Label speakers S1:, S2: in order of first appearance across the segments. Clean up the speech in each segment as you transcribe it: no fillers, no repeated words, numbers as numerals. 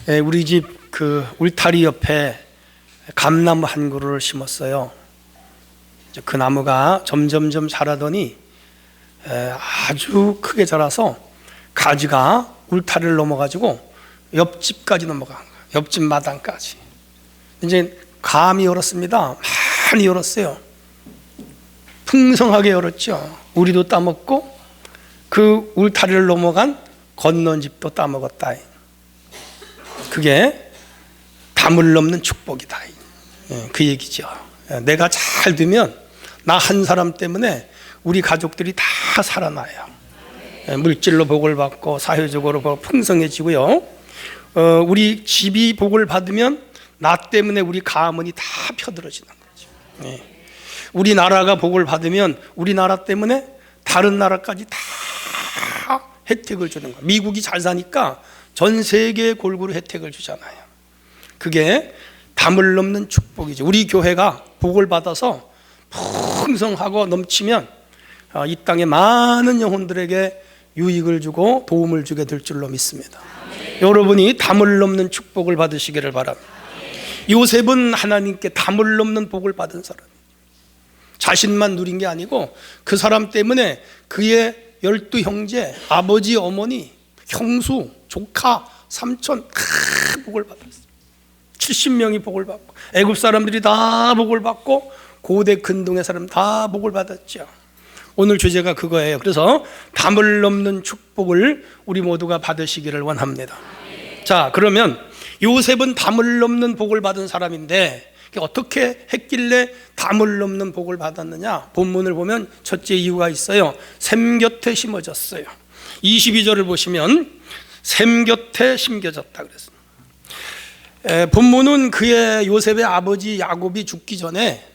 S1: 우리 집 그 울타리 옆에 감나무 한 그루를 심었어요. 그 나무가 점점점 자라더니 아주 크게 자라서 가지가 울타리를 넘어가지고 옆집까지 넘어간 거예요. 옆집 마당까지. 이제 감이 열었습니다. 많이 열었어요. 풍성하게 열었죠. 우리도 따먹고 그 울타리를 넘어간 건넌 집도 따먹었다. 그게 담을 넘는 축복이다. 그 얘기죠. 내가 잘 되면 나 한 사람 때문에 우리 가족들이 다 살아나요. 물질로 복을 받고 사회적으로 풍성해지고요. 우리 집이 복을 받으면 나 때문에 우리 가문이 다 펴들어지는 거죠. 우리나라가 복을 받으면 우리나라 때문에 다른 나라까지 다 혜택을 주는 거예요. 미국이 잘 사니까 전 세계에 골고루 혜택을 주잖아요. 그게 담을 넘는 축복이죠. 우리 교회가 복을 받아서 풍성하고 넘치면 이 땅의 많은 영혼들에게 유익을 주고 도움을 주게 될 줄로 믿습니다. 여러분이 담을 넘는 축복을 받으시기를 바랍니다. 요셉은 하나님께 담을 넘는 복을 받은 사람, 자신만 누린 게 아니고 그 사람 때문에 그의 12형제, 아버지, 어머니, 형수, 조카, 삼촌 다 복을 받았어요. 70명이 복을 받고 애굽 사람들이 다 복을 받고 고대 근동의 사람 다 복을 받았죠. 오늘 주제가 그거예요. 그래서 담을 넘는 축복을 우리 모두가 받으시기를 원합니다. 자, 그러면 요셉은 담을 넘는 복을 받은 사람인데 어떻게 했길래 담을 넘는 복을 받았느냐? 본문을 보면 첫째 이유가 있어요. 샘 곁에 심어졌어요. 22절을 보시면 샘 곁에 심겨졌다 그랬습니다. 본문은 그의 요셉의 아버지 야곱이 죽기 전에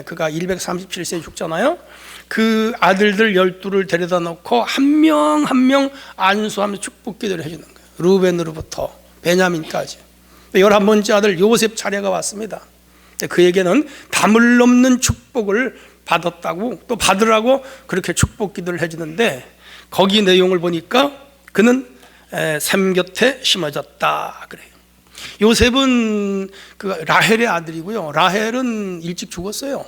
S1: 그가 137세에 죽잖아요. 그 아들들 12를 데려다 놓고 한 명 한 명 안수하면서 축복 기도를 해주는 거예요. 루벤으로부터 베냐민까지 11번째 아들 요셉 차례가 왔습니다. 그에게는 담을 넘는 축복을 받았다고 또 받으라고 그렇게 축복 기도를 해주는데 거기 내용을 보니까 그는 샘 곁에 심어졌다 그래요. 요셉은 그 라헬의 아들이고요. 라헬은 일찍 죽었어요.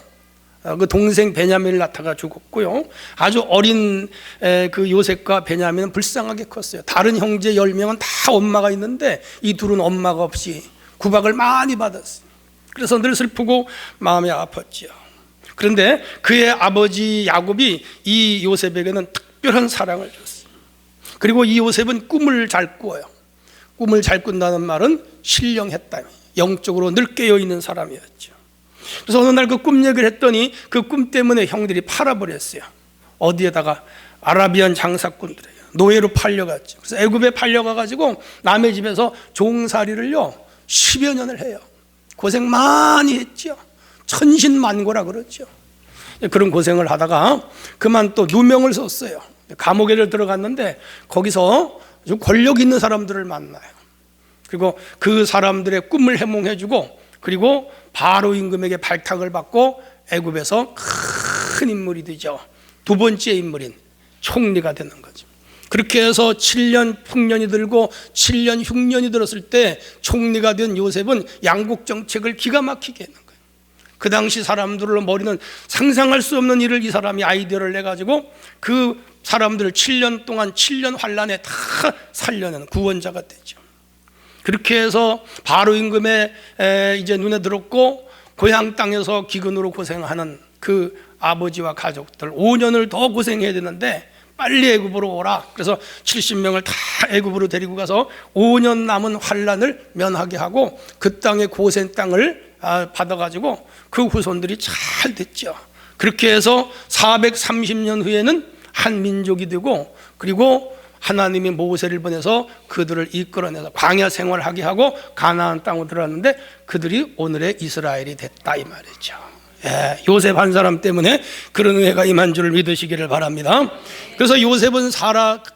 S1: 그 동생 베냐민을 낳다가 죽었고요. 아주 어린 그 요셉과 베냐민은 불쌍하게 컸어요. 다른 형제 10명은 다 엄마가 있는데 이 둘은 엄마가 없이 구박을 많이 받았어요. 그래서 늘 슬프고 마음이 아팠죠. 그런데 그의 아버지 야곱이 이 요셉에게는 특별한 사랑을 줬어요. 그리고 이 요셉은 꿈을 잘 꾸어요. 꿈을 잘 꾼다는 말은 신령했다, 영적으로 늘 깨어있는 사람이었죠. 그래서 어느 날 그 꿈 얘기를 했더니 그 꿈 때문에 형들이 팔아버렸어요. 어디에다가? 아라비안 장사꾼들에게 노예로 팔려갔죠. 그래서 애굽에 팔려가가지고 남의 집에서 종살이를요 10여 년을 해요. 고생 많이 했죠. 천신만고라 그러죠. 그런 고생을 하다가 그만 또 누명을 썼어요. 감옥에 들어갔는데 거기서 아주 권력 있는 사람들을 만나요. 그리고 그 사람들의 꿈을 해몽해주고 그리고 바로 임금에게 발탁을 받고 애굽에서 큰 인물이 되죠. 두 번째 인물인 총리가 되는 거죠. 그렇게 해서 7년 풍년이 들고 7년 흉년이 들었을 때 총리가 된 요셉은 양국 정책을 기가 막히게 했는 거예요. 그 당시 사람들로 머리는 상상할 수 없는 일을 이 사람이 아이디어를 내가지고 그 사람들을 7년 동안 7년 환란에 다 살려내는 구원자가 되죠. 그렇게 해서 바로 임금의 이제 눈에 들었고 고향 땅에서 기근으로 고생하는 그 아버지와 가족들 5년을 더 고생해야 되는데 빨리 애굽으로 오라. 그래서 70명을 다 애굽으로 데리고 가서 5년 남은 환란을 면하게 하고 그 땅의 고센 땅을 받아가지고 그 후손들이 잘 됐죠. 그렇게 해서 430년 후에는 한 민족이 되고 그리고 하나님이 모세를 보내서 그들을 이끌어내서 광야 생활하게 하고 가나안 땅으로 들어왔는데 그들이 오늘의 이스라엘이 됐다 이 말이죠. 요셉 한 사람 때문에 그런 은혜가 임한 줄을 믿으시기를 바랍니다. 그래서 요셉은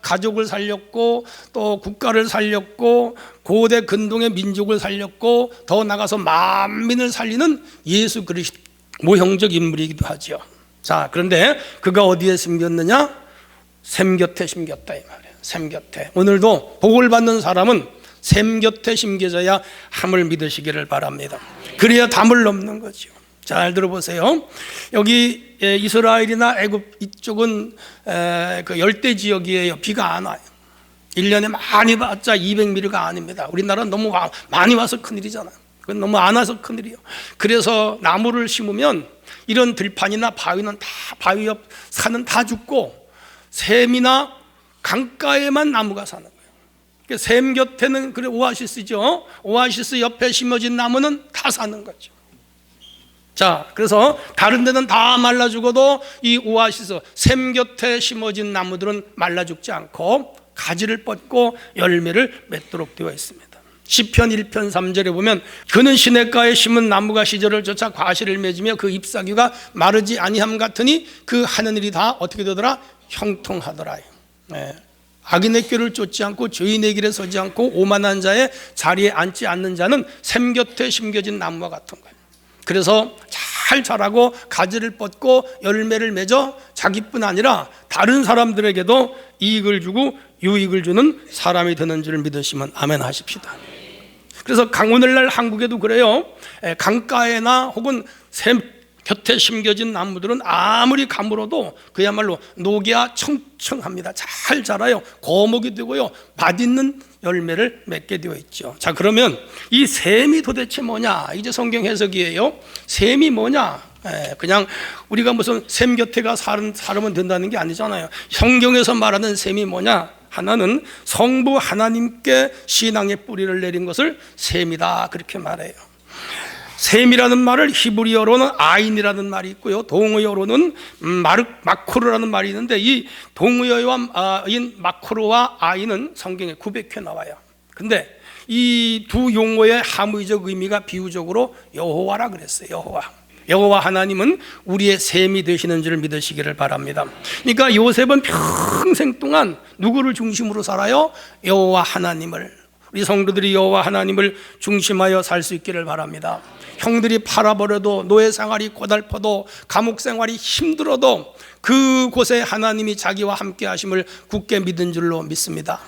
S1: 가족을 살렸고 또 국가를 살렸고 고대 근동의 민족을 살렸고 더 나가서 만민을 살리는 예수 그리스도 모형적 인물이기도 하죠. 자, 그런데 그가 어디에 심겼느냐? 샘 곁에 심겼다 이 말이에요. 샘 곁에. 오늘도 복을 받는 사람은 샘 곁에 심겨져야 함을 믿으시기를 바랍니다. 그래야 담을 넘는 거죠. 잘 들어보세요. 여기 이스라엘이나 애굽 이쪽은 그 열대 지역이에요. 비가 안 와요. 1년에 많이 봤자 200mm가 아닙니다. 우리나라는 너무 많이 와서 큰일이잖아요. 그건 너무 안 와서 큰일이에요. 그래서 나무를 심으면 이런 들판이나 바위는 다, 바위 옆 산은 다 죽고 샘이나 강가에만 나무가 사는 거예요. 샘 곁에는 그래 오아시스죠. 오아시스 옆에 심어진 나무는 다 사는 거죠. 자, 그래서 다른 데는 다 말라 죽어도 이 오아시스 샘 곁에 심어진 나무들은 말라 죽지 않고 가지를 뻗고 열매를 맺도록 되어 있습니다. 시편 1편 3절에 보면 그는 시냇가에 심은 나무가 시절을 쫓아 과실을 맺으며 그 잎사귀가 마르지 아니함 같으니 그 하는 일이 다 어떻게 되더라? 형통하더라. 악인의 꾀를 쫓지 않고 죄인의 길에 서지 않고 오만한 자의 자리에 앉지 않는 자는 샘 곁에 심겨진 나무와 같은 거예요. 그래서 잘 자라고 가지를 뻗고 열매를 맺어 자기뿐 아니라 다른 사람들에게도 이익을 주고 유익을 주는 사람이 되는 줄 믿으시면 아멘 하십시다. 그래서 오늘날 한국에도 그래요. 강가에나 혹은 샘 곁에 심겨진 나무들은 아무리 가물어도 그야말로 녹이야 청청합니다. 잘 자라요. 거목이 되고요. 맛있는 열매를 맺게 되어 있죠. 자, 그러면 이 샘이 도대체 뭐냐? 이제 성경 해석이에요. 샘이 뭐냐? 그냥 우리가 무슨 샘 곁에 가 살면 된다는 게 아니잖아요. 성경에서 말하는 샘이 뭐냐? 하나는 성부 하나님께 신앙의 뿌리를 내린 것을 샘이다, 그렇게 말해요. 샘이라는 말을 히브리어로는 아인이라는 말이 있고요, 동의어로는 마코르라는 말이 있는데 이 동의어인 마코르와 아인은 성경에 900회 나와요. 근데 이 두 용어의 함의적 의미가 비유적으로 여호와라 그랬어요. 여호와 하나님은 우리의 샘이 되시는 줄 믿으시기를 바랍니다. 그러니까 요셉은 평생 동안 누구를 중심으로 살아요? 여호와 하나님을. 우리 성도들이 여호와 하나님을 중심하여 살 수 있기를 바랍니다. 형들이 팔아버려도 노예 생활이 고달퍼도 감옥 생활이 힘들어도 그곳에 하나님이 자기와 함께 하심을 굳게 믿은 줄로 믿습니다.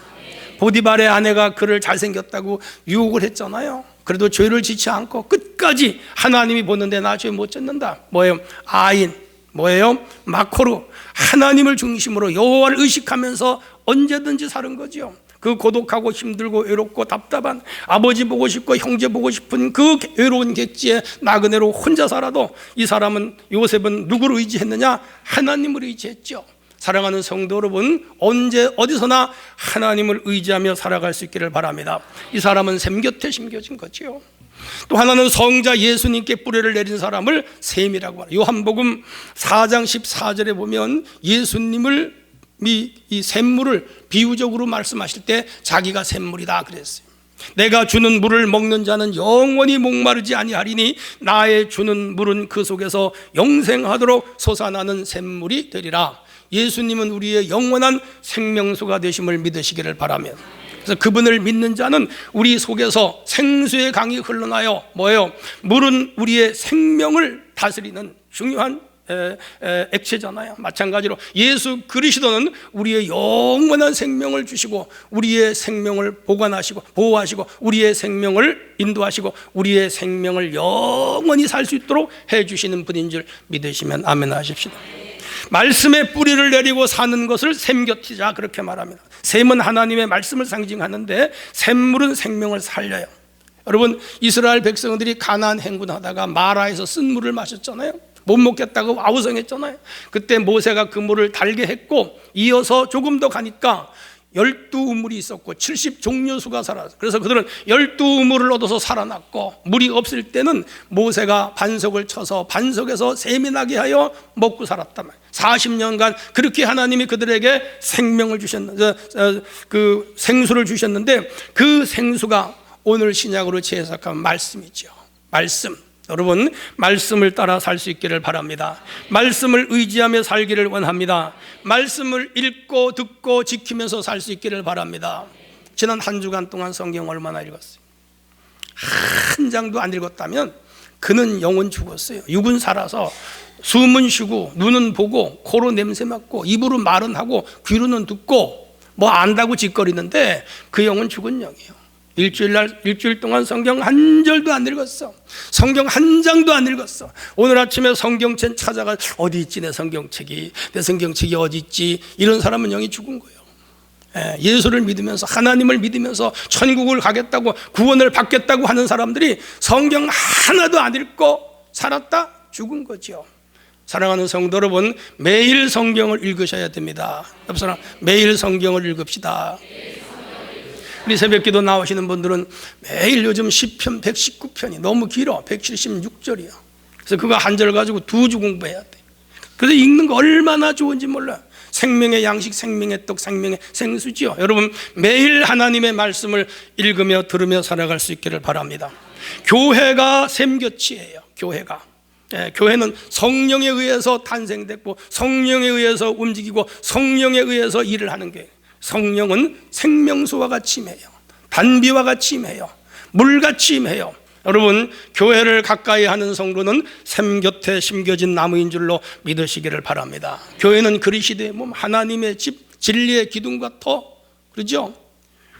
S1: 보디발의 아내가 그를 잘생겼다고 유혹을 했잖아요. 그래도 죄를 짓지 않고 끝까지 하나님이 보는데 나 죄 못 짓는다. 뭐예요? 아인. 뭐예요? 마코르. 하나님을 중심으로 여호와를 의식하면서 언제든지 사는 거죠. 그 고독하고 힘들고 외롭고 답답한 아버지 보고 싶고 형제 보고 싶은 그 외로운 객지에 나그네로 혼자 살아도 이 사람은, 요셉은 누구를 의지했느냐? 하나님을 의지했죠. 사랑하는 성도 여러분, 언제 어디서나 하나님을 의지하며 살아갈 수 있기를 바랍니다. 이 사람은 샘 곁에 심겨진 거지요. 또 하나는 성자 예수님께 뿌리를 내린 사람을 샘이라고 하요. 요한복음 4장 14절에 보면 예수님을 이 샘물을 비유적으로 말씀하실 때 자기가 샘물이다 그랬어요. 내가 주는 물을 먹는 자는 영원히 목마르지 아니하리니 나의 주는 물은 그 속에서 영생하도록 솟아나는 샘물이 되리라. 예수님은 우리의 영원한 생명수가 되심을 믿으시기를 바라며, 그래서 그분을 믿는 자는 우리 속에서 생수의 강이 흘러나요. 뭐예요? 물은 우리의 생명을 다스리는 중요한 액체잖아요. 마찬가지로 예수 그리스도는 우리의 영원한 생명을 주시고 우리의 생명을 보관하시고 보호하시고 우리의 생명을 인도하시고 우리의 생명을 영원히 살 수 있도록 해주시는 분인 줄 믿으시면 아멘 하십시다. 말씀의 뿌리를 내리고 사는 것을 샘곁이자 그렇게 말합니다. 샘은 하나님의 말씀을 상징하는데 샘물은 생명을 살려요. 여러분, 이스라엘 백성들이 가나안 행군하다가 마라에서 쓴 물을 마셨잖아요. 못 먹겠다고 아우성했잖아요. 그때 모세가 그 물을 달게 했고 이어서 조금 더 가니까 12우물이 있었고 70종려수가 살았어요. 그래서 그들은 12우물을 얻어서 살아났고, 물이 없을 때는 모세가 반석을 쳐서 반석에서 샘이 나게 하여 먹고 살았단 말이에요. 40년간 그렇게 하나님이 그들에게 생명을 주셨는데, 그 생수를 주셨는데 그 생수가 오늘 신약으로 재해석한 말씀이죠. 말씀. 여러분, 말씀을 따라 살 수 있기를 바랍니다. 말씀을 의지하며 살기를 원합니다. 말씀을 읽고 듣고 지키면서 살 수 있기를 바랍니다. 지난 한 주간 동안 성경 얼마나 읽었어요? 한 장도 안 읽었다면 그는 영은 죽었어요. 육은 살아서 숨은 쉬고 눈은 보고 코로 냄새 맡고 입으로 말은 하고 귀로는 듣고 뭐 안다고 짓거리는데 그 영은 죽은 영이에요. 일주일 동안 성경 한 절도 안 읽었어. 성경 한 장도 안 읽었어. 오늘 아침에 성경책 찾아가 어디 있지 내 성경책이 어디 있지. 이런 사람은 영이 죽은 거예요. 예수를 믿으면서 하나님을 믿으면서 천국을 가겠다고 구원을 받겠다고 하는 사람들이 성경 하나도 안 읽고 살았다? 죽은 거죠. 사랑하는 성도 여러분, 매일 성경을 읽으셔야 됩니다. 옆사람, 매일 성경을 읽읍시다. 우리 새벽기도 나오시는 분들은 매일 요즘 시편 119편이 너무 길어. 176절이요. 그래서 그거 한 절 가지고 2주 공부해야 돼. 그래서 읽는 거 얼마나 좋은지 몰라. 생명의 양식, 생명의 떡, 생명의 생수지요. 여러분, 매일 하나님의 말씀을 읽으며 들으며 살아갈 수 있기를 바랍니다. 교회가 샘교치예요. 교회는 성령에 의해서 탄생됐고 성령에 의해서 움직이고 성령에 의해서 일을 하는 게, 성령은 생명수와 같이 임해요. 단비와 같이 임해요. 물같이 임해요. 여러분, 교회를 가까이 하는 성도는 샘 곁에 심겨진 나무인 줄로 믿으시기를 바랍니다. 교회는 그리스도의 몸, 하나님의 집, 진리의 기둥과 터, 그렇죠?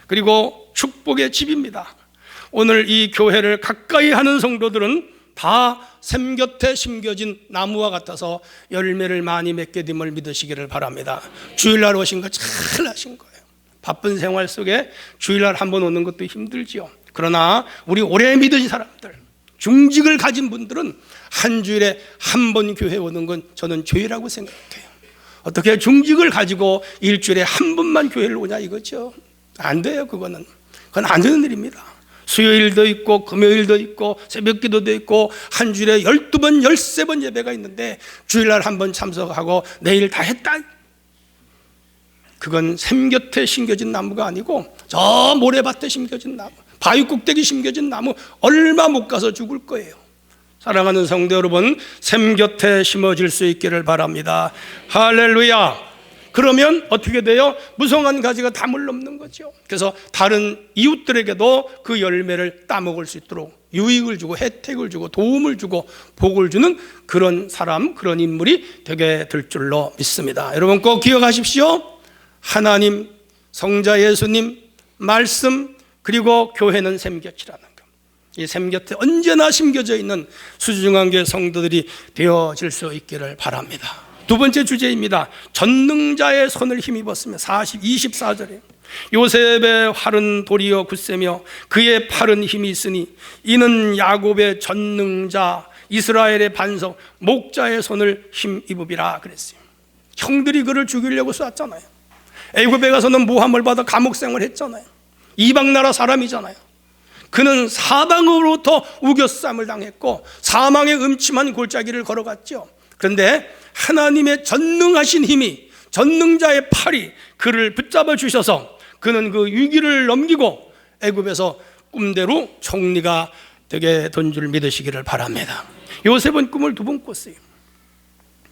S1: 그리고 축복의 집입니다. 오늘 이 교회를 가까이 하는 성도들은 다 샘 곁에 심겨진 나무와 같아서 열매를 많이 맺게 됨을 믿으시기를 바랍니다. 주일날 오신 거 잘 하신 거예요. 바쁜 생활 속에 주일날 한번 오는 것도 힘들지요. 그러나 우리 오래 믿으신 사람들, 중직을 가진 분들은 한 주일에 한 번 교회 오는 건 저는 죄라고 생각해요. 어떻게 중직을 가지고 일주일에 한 번만 교회를 오냐 이거죠. 안 돼요. 그건 안 되는 일입니다. 수요일도 있고 금요일도 있고 새벽기도도 있고 한 주일에 12번 13번 예배가 있는데 주일날 한 번 참석하고 내일 다 했다. 그건 샘 곁에 심겨진 나무가 아니고 저 모래밭에 심겨진 나무, 바위 꼭대기 심겨진 나무, 얼마 못 가서 죽을 거예요. 사랑하는 성도 여러분, 샘 곁에 심어질 수 있기를 바랍니다. 할렐루야. 그러면 어떻게 돼요? 무성한 가지가 담을 넘는 거죠. 그래서 다른 이웃들에게도 그 열매를 따먹을 수 있도록 유익을 주고 혜택을 주고 도움을 주고 복을 주는 그런 사람, 그런 인물이 되게 될 줄로 믿습니다. 여러분 꼭 기억하십시오. 하나님, 성자 예수님, 말씀, 그리고 교회는 샘곁이라는 것. 이 샘곁에 언제나 심겨져 있는 수중한 교회 성도들이 되어질 수 있기를 바랍니다. 두 번째 주제입니다. 전능자의 손을 힘입었으며 24절에 요셉의 활은 도리어 굳세며 그의 팔은 힘이 있으니 이는 야곱의 전능자 이스라엘의 반석 목자의 손을 힘입으리라 그랬어요. 형들이 그를 죽이려고 쐈잖아요. 애굽에 가서는 모함을 받아 감옥 생활을 했잖아요. 이방 나라 사람이잖아요. 그는 사방으로부터 우겨쌈을 당했고 사망의 음침한 골짜기를 걸어갔죠. 그런데 하나님의 전능하신 힘이, 전능자의 팔이 그를 붙잡아 주셔서 그는 그 위기를 넘기고 애굽에서 꿈대로 총리가 되게 된 줄 믿으시기를 바랍니다. 요셉은 꿈을 2번 꿨어요.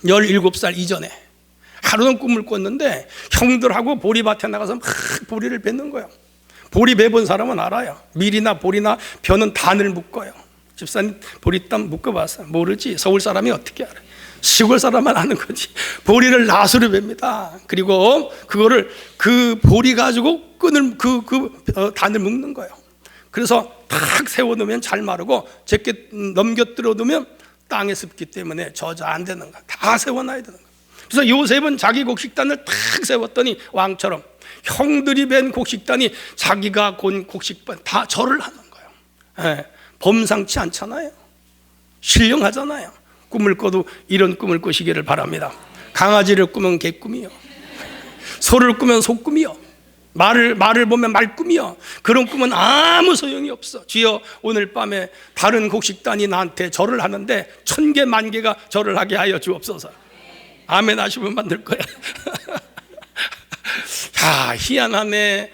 S1: 17살 이전에 하루는 꿈을 꿨는데 형들하고 보리밭에 나가서 막 보리를 뱉는 거예요. 보리 베본 사람은 알아요. 밀이나 보리나 벼는 단을 묶어요. 집사님 보리땀 묶어봤어요? 모르지. 서울 사람이 어떻게 알아요? 시골 사람만 아는 거지. 보리를 낫으로 뱁니다. 그리고 그거를 그 보리 가지고 단을 묶는 거예요. 그래서 탁 세워놓으면 잘 마르고 제게 넘겨뜨려 두면 땅에 습기 때문에 저저 안 되는 거야. 다 세워놔야 되는 거야. 그래서 요셉은 자기 곡식단을 탁 세웠더니 왕처럼 형들이 벤 곡식단이 자기가 곤 곡식단 다 절을 하는 거예요. 예, 범상치 않잖아요. 신령하잖아요. 꿈을 꿔도 이런 꿈을 꾸시기를 바랍니다. 강아지를 꾸면 개꿈이요, 소를 꾸면 소꿈이요, 말을 보면 말꿈이요. 그런 꿈은 아무 소용이 없어. 주여 오늘 밤에 다른 곡식단이 나한테 절을 하는데 1000개 만개가 절을 하게 하여 주옵소서. 아멘 하시면 만들 거야. 야, 희한하네.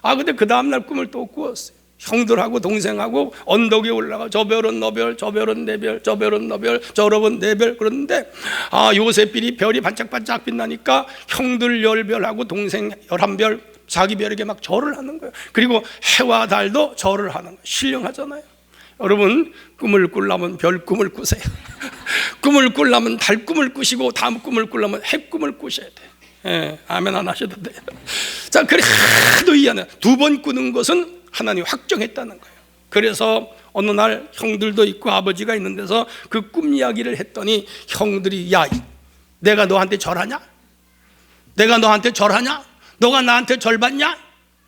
S1: 근데 그 다음날 꿈을 또 꾸었어요. 형들하고 동생하고 언덕에 올라가 저 별은 너별, 저 별은 내 별, 저 별은 너별, 저 별은 내 별. 그런데 요셉별이 별이 반짝반짝 빛나니까 형들 10별하고 동생 11별, 자기 별에게 막 절을 하는 거예요. 그리고 해와 달도 절을 하는 거예요. 신령하잖아요. 여러분 꿈을 꾸려면 별 꿈을 꾸세요. 꿈을 꾸려면 달 꿈을 꾸시고 다음 꿈을 꾸려면 해 꿈을 꾸셔야 돼요. 아멘 안 하셔도 돼요. 자, 그래 하도 이해하네. 두 번 꾸는 것은 하나님이 확정했다는 거예요. 그래서 어느 날 형들도 있고 아버지가 있는 데서 그 꿈 이야기를 했더니 형들이, 야, 내가 너한테 절하냐? 내가 너한테 절하냐? 너가 나한테 절받냐?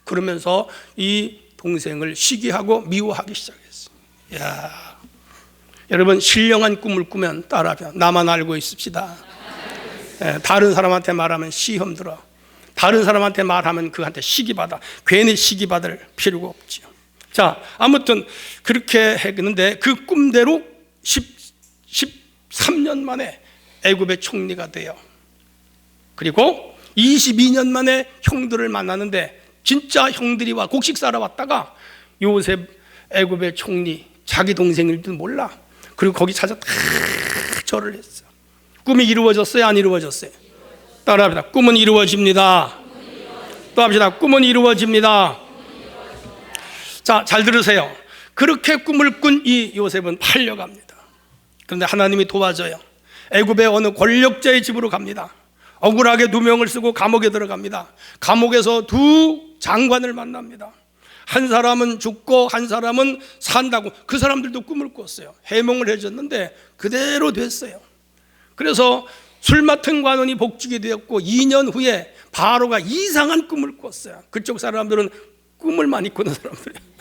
S1: 그러면서 이 동생을 시기하고 미워하기 시작했어요. 야, 여러분, 신령한 꿈을 꾸면 따라하면 나만 알고 있읍시다. 다른 사람한테 말하면 시험 들어. 다른 사람한테 말하면 그한테 시기받아. 괜히 시기받을 필요가 없지요. 자, 아무튼 그렇게 했는데 그 꿈대로 13년 만에 애굽의 총리가 돼요. 그리고 22년 만에 형들을 만나는데, 진짜 형들이 와 곡식 사러 왔다가 요셉 애굽의 총리, 자기 동생일 줄 몰라. 그리고 거기 찾아 다 절을 했어. 꿈이 이루어졌어요? 안 이루어졌어요? 따라합니다. 꿈은 이루어집니다. 또 합시다. 꿈은 이루어집니다. 자, 잘 들으세요. 그렇게 꿈을 꾼 이 요셉은 팔려갑니다. 그런데 하나님이 도와줘요. 애굽의 어느 권력자의 집으로 갑니다. 억울하게 누명을 쓰고 감옥에 들어갑니다. 감옥에서 두 장관을 만납니다. 한 사람은 죽고 한 사람은 산다고. 그 사람들도 꿈을 꿨어요. 해몽을 해줬는데 그대로 됐어요. 그래서 술 맡은 관원이 복직이 되었고 2년 후에 바로가 이상한 꿈을 꿨어요. 그쪽 사람들은 꿈을 많이 꾸는 사람들이에요.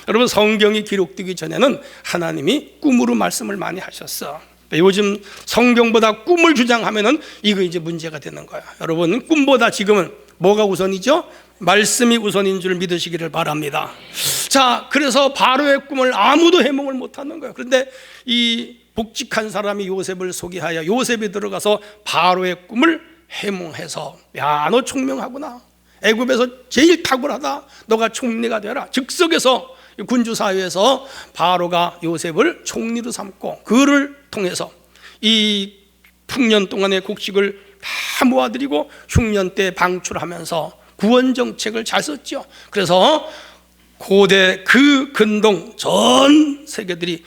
S1: 여러분, 성경이 기록되기 전에는 하나님이 꿈으로 말씀을 많이 하셨어. 요즘 성경보다 꿈을 주장하면은 이거 이제 문제가 되는 거야. 여러분, 꿈보다 지금은 뭐가 우선이죠? 말씀이 우선인 줄 믿으시기를 바랍니다. 자, 그래서 바로의 꿈을 아무도 해몽을 못하는 거예요. 그런데 이 복직한 사람이 요셉을 소개하여 요셉이 들어가서 바로의 꿈을 해몽해서, 야, 너 총명하구나. 애굽에서 제일 탁월하다. 너가 총리가 되라. 즉석에서 군주사회에서 바로가 요셉을 총리로 삼고 그를 통해서 이 풍년 동안의 곡식을 다 모아드리고 흉년 때 방출하면서 구원 정책을 잘 썼죠. 그래서 고대 그 근동 전 세계들이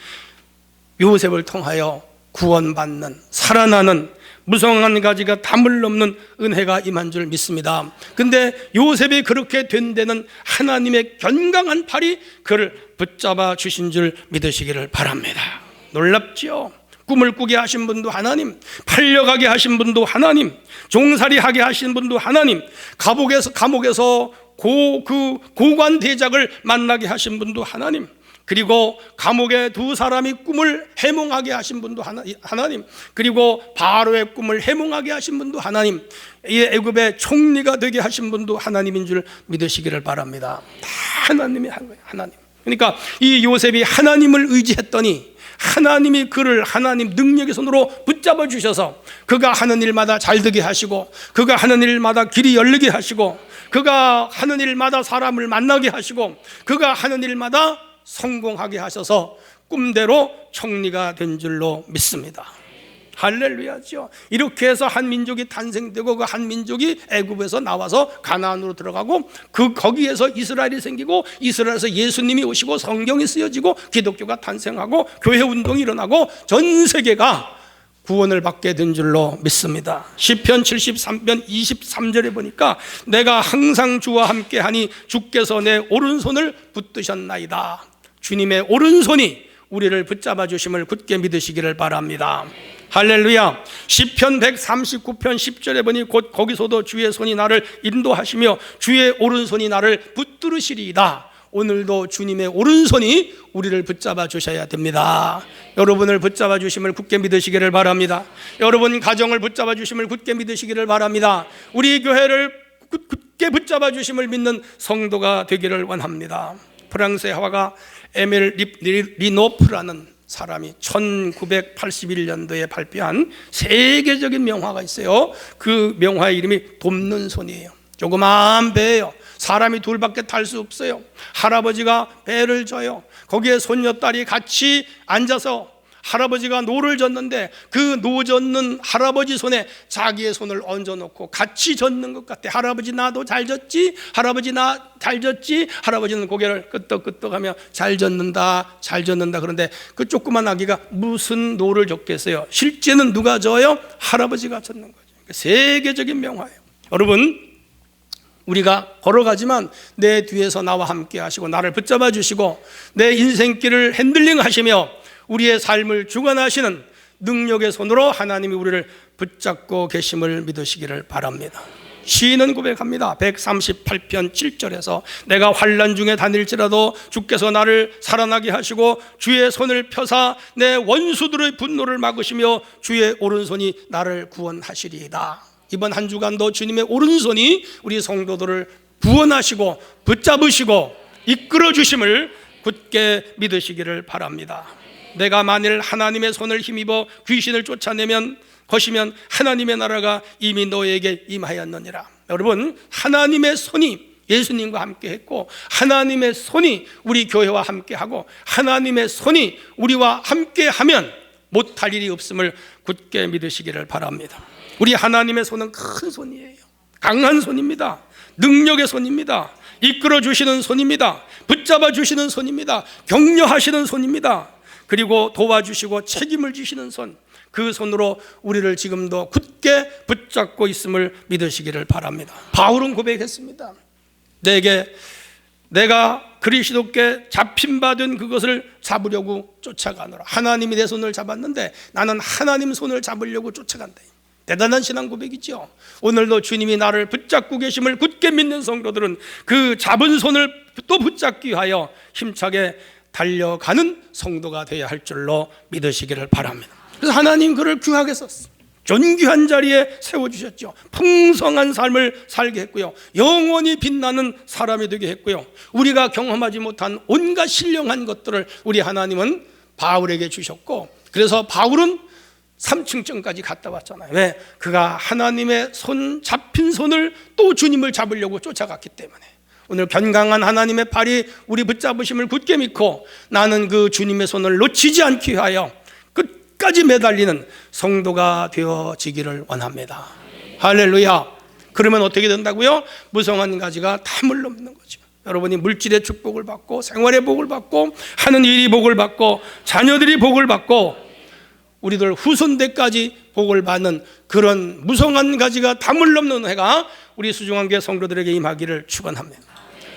S1: 요셉을 통하여 구원받는, 살아나는 무성한 가지가 담을 넘는 은혜가 임한 줄 믿습니다. 근데 요셉이 그렇게 된 데는 하나님의 견강한 팔이 그를 붙잡아 주신 줄 믿으시기를 바랍니다. 놀랍죠? 꿈을 꾸게 하신 분도 하나님, 팔려가게 하신 분도 하나님, 종살이하게 하신 분도 하나님, 감옥에서 고관 대작을 만나게 하신 분도 하나님, 그리고 감옥에 두 사람이 꿈을 해몽하게 하신 분도 하나님, 그리고 바로의 꿈을 해몽하게 하신 분도 하나님, 이 애굽의 총리가 되게 하신 분도 하나님인 줄 믿으시기를 바랍니다. 다 하나님이 한 거예요. 하나님. 그러니까 이 요셉이 하나님을 의지했더니 하나님이 그를 하나님 능력의 손으로 붙잡아 주셔서 그가 하는 일마다 잘 되게 하시고, 그가 하는 일마다 길이 열리게 하시고, 그가 하는 일마다 사람을 만나게 하시고, 그가 하는 일마다 성공하게 하셔서 꿈대로 총리가 된 줄로 믿습니다. 할렐루야죠. 이렇게 해서 한 민족이 탄생되고 그 한 민족이 애굽에서 나와서 가나안으로 들어가고 거기에서 이스라엘이 생기고 이스라엘에서 예수님이 오시고 성경이 쓰여지고 기독교가 탄생하고 교회 운동이 일어나고 전 세계가 구원을 받게 된 줄로 믿습니다. 시편 73편 23절에 보니까 내가 항상 주와 함께하니 주께서 내 오른손을 붙드셨나이다. 주님의 오른손이 우리를 붙잡아 주심을 굳게 믿으시기를 바랍니다. 할렐루야. 시편 139편 10절에 보니 곧 거기서도 주의 손이 나를 인도하시며 주의 오른손이 나를 붙들으시리이다. 오늘도 주님의 오른손이 우리를 붙잡아 주셔야 됩니다. 여러분을 붙잡아 주심을 굳게 믿으시기를 바랍니다. 여러분 가정을 붙잡아 주심을 굳게 믿으시기를 바랍니다. 우리 교회를 굳게 붙잡아 주심을 믿는 성도가 되기를 원합니다. 프랑스의 화가 에멜 리노프라는 사람이 1981년도에 발표한 세계적인 명화가 있어요. 그 명화의 이름이 돕는 손이에요. 조그마한 배예요. 사람이 둘밖에 탈 수 없어요. 할아버지가 배를 져요. 거기에 손녀딸이 같이 앉아서 할아버지가 노를 젓는데 그 노 젓는 할아버지 손에 자기의 손을 얹어놓고 같이 젓는 것 같아. 할아버지 나도 잘 젓지? 할아버지 나 잘 젓지? 할아버지는 고개를 끄덕끄덕하며 잘 젓는다 잘 젓는다. 그런데 그 조그만 아기가 무슨 노를 젓겠어요? 실제는 누가 져요? 할아버지가 젓는 거죠. 세계적인 명화예요. 여러분, 우리가 걸어가지만 내 뒤에서 나와 함께 하시고 나를 붙잡아 주시고 내 인생길을 핸들링 하시며 우리의 삶을 주관하시는 능력의 손으로 하나님이 우리를 붙잡고 계심을 믿으시기를 바랍니다. 시인은 고백합니다. 138편 7절에서 내가 환난 중에 다닐지라도 주께서 나를 살아나게 하시고 주의 손을 펴사 내 원수들의 분노를 막으시며 주의 오른손이 나를 구원하시리이다. 이번 한 주간도 주님의 오른손이 우리 성도들을 구원하시고 붙잡으시고 이끌어 주심을 굳게 믿으시기를 바랍니다. 내가 만일 하나님의 손을 힘입어 귀신을 쫓아내면 것이면 하나님의 나라가 이미 너에게 임하였느니라. 여러분, 하나님의 손이 예수님과 함께 했고 하나님의 손이 우리 교회와 함께 하고 하나님의 손이 우리와 함께 하면 못할 일이 없음을 굳게 믿으시기를 바랍니다. 우리 하나님의 손은 큰 손이에요. 강한 손입니다. 능력의 손입니다. 이끌어 주시는 손입니다. 붙잡아 주시는 손입니다. 격려하시는 손입니다. 그리고 도와주시고 책임을 지시는 손, 그 손으로 우리를 지금도 굳게 붙잡고 있음을 믿으시기를 바랍니다. 바울은 고백했습니다. 내가 그리스도께 잡힌받은 그것을 잡으려고 쫓아가노라. 하나님이 내 손을 잡았는데 나는 하나님 손을 잡으려고 쫓아간다. 대단한 신앙 고백이죠. 오늘도 주님이 나를 붙잡고 계심을 굳게 믿는 성도들은 그 잡은 손을 또 붙잡기 위하여 힘차게 달려가는 성도가 되어야 할 줄로 믿으시기를 바랍니다. 그래서 하나님 그를 귀하게 썼어요. 존귀한 자리에 세워주셨죠. 풍성한 삶을 살게 했고요, 영원히 빛나는 사람이 되게 했고요, 우리가 경험하지 못한 온갖 신령한 것들을 우리 하나님은 바울에게 주셨고, 그래서 바울은 3층전까지 갔다 왔잖아요. 왜? 그가 하나님의 손, 잡힌 손을 또 주님을 잡으려고 쫓아갔기 때문에. 오늘 견강한 하나님의 팔이 우리 붙잡으심을 굳게 믿고 나는 그 주님의 손을 놓치지 않기 위하여 끝까지 매달리는 성도가 되어지기를 원합니다. 할렐루야. 그러면 어떻게 된다고요? 무성한 가지가 담을 넘는 거죠. 여러분이 물질의 축복을 받고 생활의 복을 받고 하는 일이 복을 받고 자녀들이 복을 받고 우리들 후손대까지 복을 받는 그런 무성한 가지가 담을 넘는 해가 우리 수중한교회 성도들에게 임하기를 축원합니다.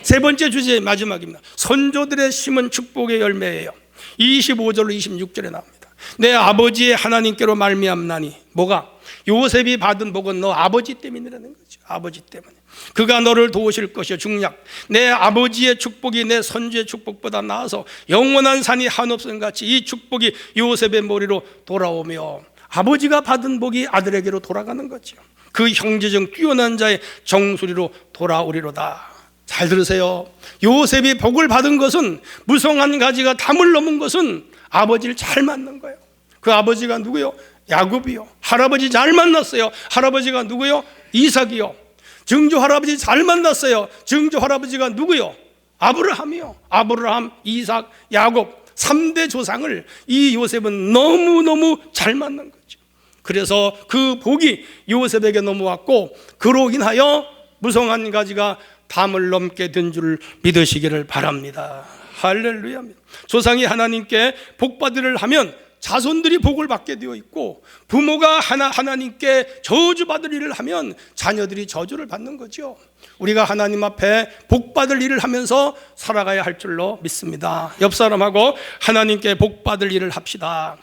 S1: 세 번째 주제 마지막입니다. 선조들의 심은 축복의 열매예요. 25절로 26절에 나옵니다. 내 아버지의 하나님께로 말미암나니, 뭐가? 요셉이 받은 복은 너 아버지 때문이라는 거죠. 아버지 때문에 그가 너를 도우실 것이요 중약, 내 아버지의 축복이 내 선주의 축복보다 나아서 영원한 산이 한없음 같이 이 축복이 요셉의 머리로 돌아오며, 아버지가 받은 복이 아들에게로 돌아가는 거죠. 그 형제중 뛰어난 자의 정수리로 돌아오리로다. 잘 들으세요. 요셉이 복을 받은 것은, 무성한 가지가 담을 넘은 것은 아버지를 잘 만난 거예요. 그 아버지가 누구요? 야곱이요. 할아버지 잘 만났어요. 할아버지가 누구요? 이삭이요. 증조 할아버지 잘 만났어요. 증조 할아버지가 누구요? 아브라함이요. 아브라함, 이삭, 야곱 3대 조상을 이 요셉은 너무너무 잘 만난 거죠. 그래서 그 복이 요셉에게 넘어왔고, 그로 인하여 무성한 가지가 담을 넘게 된 줄 믿으시기를 바랍니다. 할렐루야. 조상이 하나님께 복받으를 하면 자손들이 복을 받게 되어 있고, 부모가 하나님께 저주받을 일을 하면 자녀들이 저주를 받는 거죠. 우리가 하나님 앞에 복받을 일을 하면서 살아가야 할 줄로 믿습니다. 옆 사람하고 하나님께 복받을 일을 합시다.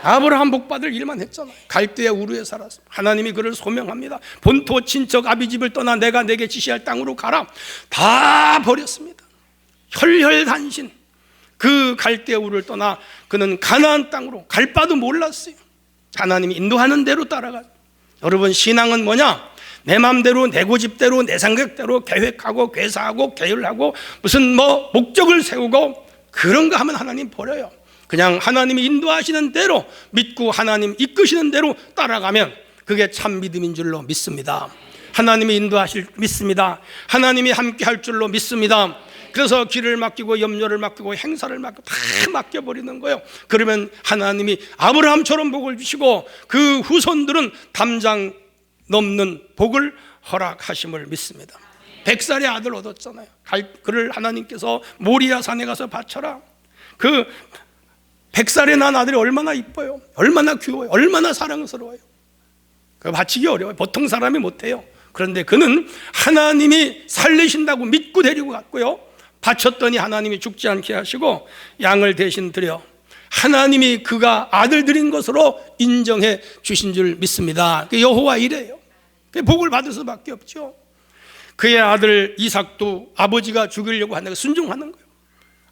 S1: 아브라함 복받을 일만 했잖아요. 갈대아 우르에 살았어. 하나님이 그를 소명합니다. 본토 친척 아비집을 떠나 내가 내게 지시할 땅으로 가라. 다 버렸습니다. 혈혈단신. 그 갈대아 우르를 떠나 그는 가나안 땅으로 갈 바도 몰랐어요. 하나님이 인도하는 대로 따라가요. 여러분, 신앙은 뭐냐? 내 마음대로, 내 고집대로, 내 생각대로 계획하고 괴사하고 계율하고 무슨 목적을 세우고 그런 거 하면 하나님 버려요. 그냥 하나님이 인도하시는 대로 믿고 하나님 이끄시는 대로 따라가면 그게 참 믿음인 줄로 믿습니다. 하나님이 인도하실 믿습니다. 하나님이 함께 할 줄로 믿습니다. 그래서 길을 맡기고 염려를 맡기고 행사를 맡기고 다 맡겨버리는 거예요. 그러면 하나님이 아브라함처럼 복을 주시고 그 후손들은 담장 넘는 복을 허락하심을 믿습니다. 100살의 아들 얻었잖아요. 그를 하나님께서 모리아 산에 가서 바쳐라. 그 100살에 난 아들이 얼마나 이뻐요, 얼마나 귀여워요, 얼마나 사랑스러워요. 그거 바치기 어려워요. 보통 사람이 못해요. 그런데 그는 하나님이 살리신다고 믿고 데리고 갔고요, 바쳤더니 하나님이 죽지 않게 하시고 양을 대신 드려 하나님이 그가 아들 드린 것으로 인정해 주신 줄 믿습니다. 여호와 이래요. 복을 받을 수밖에 없죠. 그의 아들 이삭도 아버지가 죽이려고 하는데 순종하는 거예요.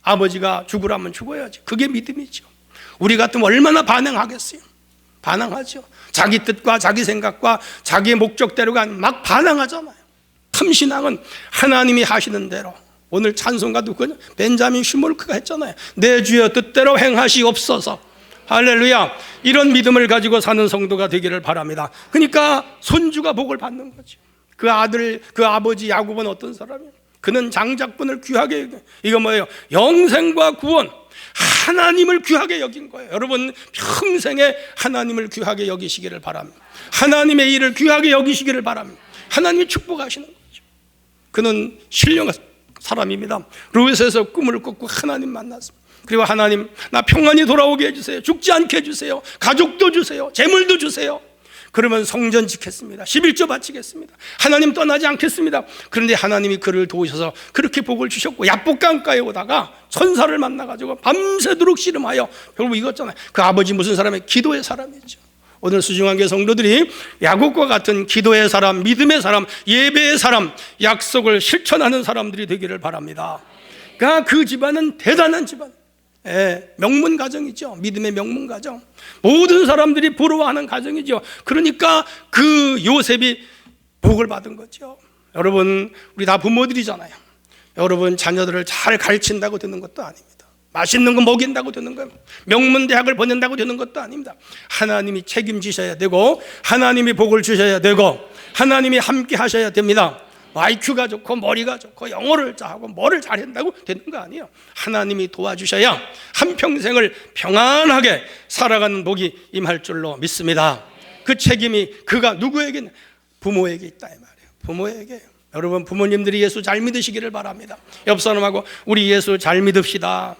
S1: 아버지가 죽으라면 죽어야지. 그게 믿음이죠. 우리 같으면 얼마나 반항하겠어요? 반항하죠. 자기 뜻과 자기 생각과 자기의 목적대로가 막 반항하잖아요. 참신앙은 하나님이 하시는 대로, 오늘 찬송가도 그 벤자민 슈몰크가 했잖아요. 내 주여 뜻대로 행하시옵소서. 할렐루야. 이런 믿음을 가지고 사는 성도가 되기를 바랍니다. 그러니까 손주가 복을 받는 거죠. 그 아들, 그 아버지 야곱은 어떤 사람이에요? 그는 장작분을 귀하게 여겨. 이거 뭐예요? 영생과 구원, 하나님을 귀하게 여긴 거예요. 여러분 평생에 하나님을 귀하게 여기시기를 바랍니다. 하나님의 일을 귀하게 여기시기를 바랍니다. 하나님이 축복하시는 거죠. 그는 신령한 사람입니다. 루스에서 꿈을 꿨고 하나님 만났습니다. 그리고 하나님, 나 평안히 돌아오게 해주세요. 죽지 않게 해주세요. 가족도 주세요. 재물도 주세요. 그러면 성전 짓겠습니다. 11조 바치겠습니다. 하나님 떠나지 않겠습니다. 그런데 하나님이 그를 도우셔서 그렇게 복을 주셨고, 야복강가에 오다가 천사를 만나가지고 밤새도록 씨름하여 결국 이겼잖아요. 그 아버지 무슨 사람이에요? 기도의 사람이죠. 오늘 수중한 교회 성도들이 야곱과 같은 기도의 사람, 믿음의 사람, 예배의 사람, 약속을 실천하는 사람들이 되기를 바랍니다. 그러니까 그 집안은 대단한 집안, 명문 가정이죠. 믿음의 명문 가정, 모든 사람들이 부러워하는 가정이죠. 그러니까 그 요셉이 복을 받은 거죠. 여러분 우리 다 부모들이잖아요. 여러분 자녀들을 잘 가르친다고 되는 것도 아닙니다. 맛있는 거 먹인다고 되는 거예요. 명문 대학을 보낸다고 되는 것도 아닙니다. 하나님이 책임지셔야 되고, 하나님이 복을 주셔야 되고, 하나님이 함께 하셔야 됩니다. IQ가 좋고 머리가 좋고 영어를 잘하고 뭐를 잘한다고 되는 거 아니에요. 하나님이 도와주셔야 한평생을 평안하게 살아가는 복이 임할 줄로 믿습니다. 그 책임이 그가 누구에게? 부모에게 있다 이 말이에요. 부모에게. 여러분 부모님들이 예수 잘 믿으시기를 바랍니다. 옆 사람하고 우리 예수 잘 믿읍시다.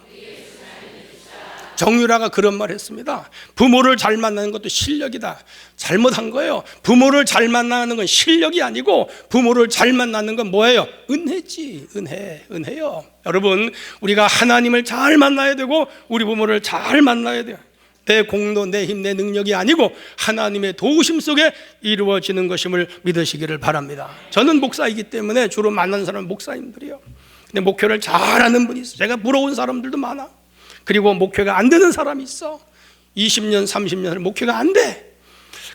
S1: 정유라가 그런 말 했습니다. 부모를 잘 만나는 것도 실력이다. 잘못한 거예요. 부모를 잘 만나는 건 실력이 아니고 부모를 잘 만나는 건 뭐예요? 은혜지. 은혜요. 여러분 우리가 하나님을 잘 만나야 되고 우리 부모를 잘 만나야 돼요. 내 공로, 내 힘, 내 능력이 아니고 하나님의 도우심 속에 이루어지는 것임을 믿으시기를 바랍니다. 저는 목사이기 때문에 주로 만나는 사람은 목사님들이요. 근데 목회를 잘하는 분이 있어요. 제가 부러운 사람들도 많아. 그리고 목회가 안 되는 사람이 있어. 20년, 30년을 목회가 안 돼.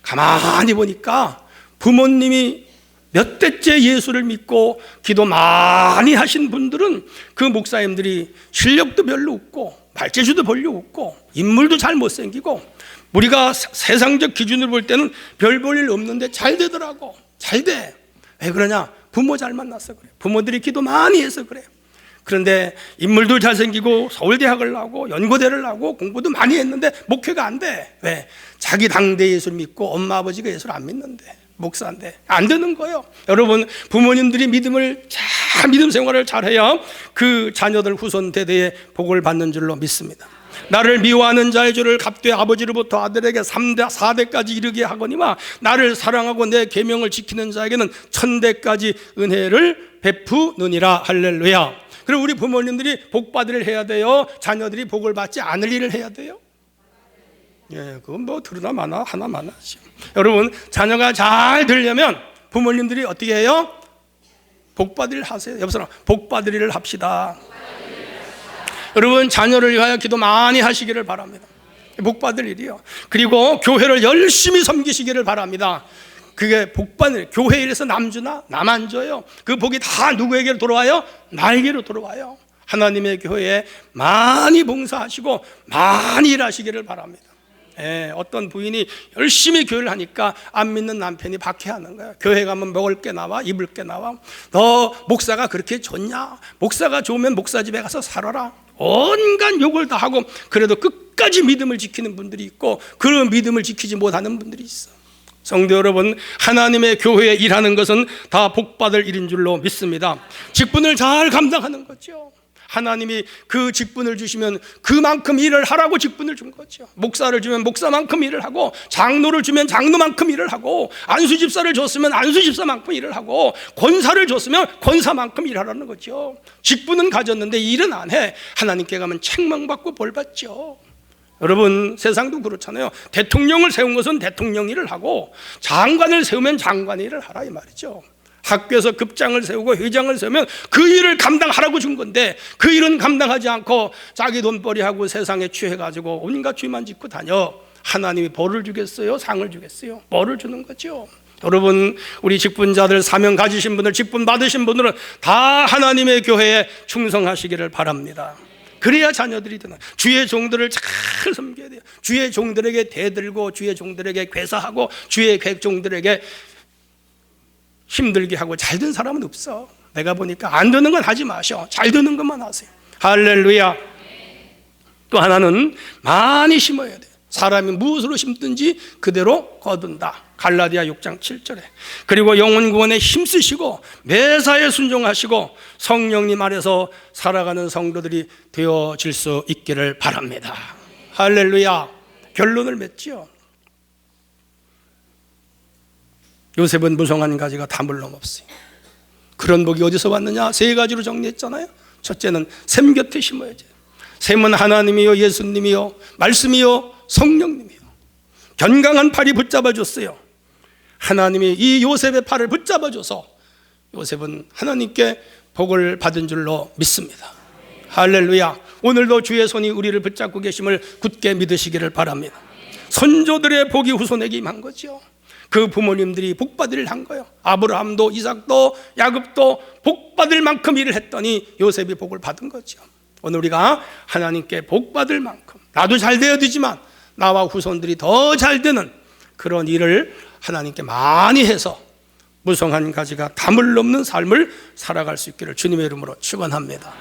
S1: 가만히 보니까 부모님이 몇 대째 예수를 믿고 기도 많이 하신 분들은 그 목사님들이 실력도 별로 없고 발재주도 별로 없고 인물도 잘 못생기고 우리가 세상적 기준으로 볼 때는 별 볼 일 없는데 잘 되더라고. 잘 돼. 왜 그러냐? 부모 잘 만나서 그래. 부모들이 기도 많이 해서 그래. 그런데 인물도 잘생기고 서울대학을 나오고 연고대를 나오고 공부도 많이 했는데 목회가 안 돼. 왜? 자기 당대 예수를 믿고 엄마 아버지가 예수를 안 믿는데, 목사인데 안 되는 거예요. 여러분 부모님들이 믿음 생활을 잘해야 그 자녀들 후손 대대에 복을 받는 줄로 믿습니다. 나를 미워하는 자의 죄를 갚되 아버지로부터 아들에게 3대 4대까지 이르게 하거니와 나를 사랑하고 내 계명을 지키는 자에게는 1000대까지 은혜를 베푸느니라. 할렐루야. 그리고 우리 부모님들이 복 받을 일 해야 돼요? 자녀들이 복을 받지 않을 일을 해야 돼요? 예, 그건 뭐 들으나 마나 하나 마나. 여러분 자녀가 잘 되려면 부모님들이 어떻게 해요? 복 받을 일 하세요. 옆 사람 복 받을 일을 합시다. 여러분 자녀를 위하여 기도 많이 하시기를 바랍니다. 복 받을 일이요. 그리고 교회를 열심히 섬기시기를 바랍니다. 그게 복받는, 교회 일에서 남 주나 남 안 줘요. 그 복이 다 누구에게로 돌아와요? 나에게로 돌아와요. 하나님의 교회에 많이 봉사하시고 많이 일하시기를 바랍니다. 어떤 부인이 열심히 교회를 하니까 안 믿는 남편이 박해하는 거예요. 교회 가면 먹을 게 나와, 입을 게 나와. 너 목사가 그렇게 좋냐? 목사가 좋으면 목사 집에 가서 살아라. 온갖 욕을 다 하고 그래도 끝까지 믿음을 지키는 분들이 있고 그 믿음을 지키지 못하는 분들이 있어. 성도 여러분, 하나님의 교회에 일하는 것은 다 복받을 일인 줄로 믿습니다. 직분을 잘 감당하는 거죠. 하나님이 그 직분을 주시면 그만큼 일을 하라고 직분을 준 거죠. 목사를 주면 목사만큼 일을 하고, 장로를 주면 장로만큼 일을 하고, 안수집사를 줬으면 안수집사만큼 일을 하고, 권사를 줬으면 권사만큼 일하라는 거죠. 직분은 가졌는데 일은 안 해. 하나님께 가면 책망받고 벌받죠. 여러분, 세상도 그렇잖아요. 대통령을 세운 것은 대통령 일을 하고, 장관을 세우면 장관 일을 하라 이 말이죠. 학교에서 급장을 세우고 회장을 세우면 그 일을 감당하라고 준 건데, 그 일은 감당하지 않고 자기 돈벌이하고 세상에 취해가지고 온갖 죄만 짓고 다녀. 하나님이 벌을 주겠어요? 상을 주겠어요? 벌을 주는 거죠. 여러분, 우리 직분자들, 사명 가지신 분들, 직분 받으신 분들은 다 하나님의 교회에 충성하시기를 바랍니다. 그래야 자녀들이 되나. 주의 종들을 잘 섬겨야 돼요. 주의 종들에게 대들고, 주의 종들에게 괴사하고, 주의 종들에게 힘들게 하고 잘 된 사람은 없어. 내가 보니까 안 되는 건 하지 마셔. 잘 되는 것만 하세요. 할렐루야. 또 하나는 많이 심어야 돼요. 사람이 무엇으로 심든지 그대로 거둔다. 갈라디아 6장 7절에. 그리고 영혼 구원에 힘쓰시고 매사에 순종하시고 성령님 안에서 살아가는 성도들이 되어질 수 있기를 바랍니다. 할렐루야. 결론을 맺지요. 요셉은 무성한 가지가 다물렁 없어요. 그런 복이 어디서 왔느냐? 세 가지로 정리했잖아요. 첫째는 샘 곁에 심어야죠. 샘은 하나님이요, 예수님이요, 말씀이요, 성령님이요. 견강한 팔이 붙잡아줬어요. 하나님이 이 요셉의 팔을 붙잡아줘서 요셉은 하나님께 복을 받은 줄로 믿습니다. 할렐루야. 오늘도 주의 손이 우리를 붙잡고 계심을 굳게 믿으시기를 바랍니다. 선조들의 복이 후손에게 임한 거죠. 그 부모님들이 복받을 한 거예요. 아브라함도 이삭도 야곱도 복받을 만큼 일을 했더니 요셉이 복을 받은 거죠. 오늘 우리가 하나님께 복받을 만큼, 나도 잘 되어야 되지만 나와 후손들이 더 잘 되는 그런 일을 하나님께 많이 해서 무성한 가지가 담을 넘는 삶을 살아갈 수 있기를 주님의 이름으로 축원합니다.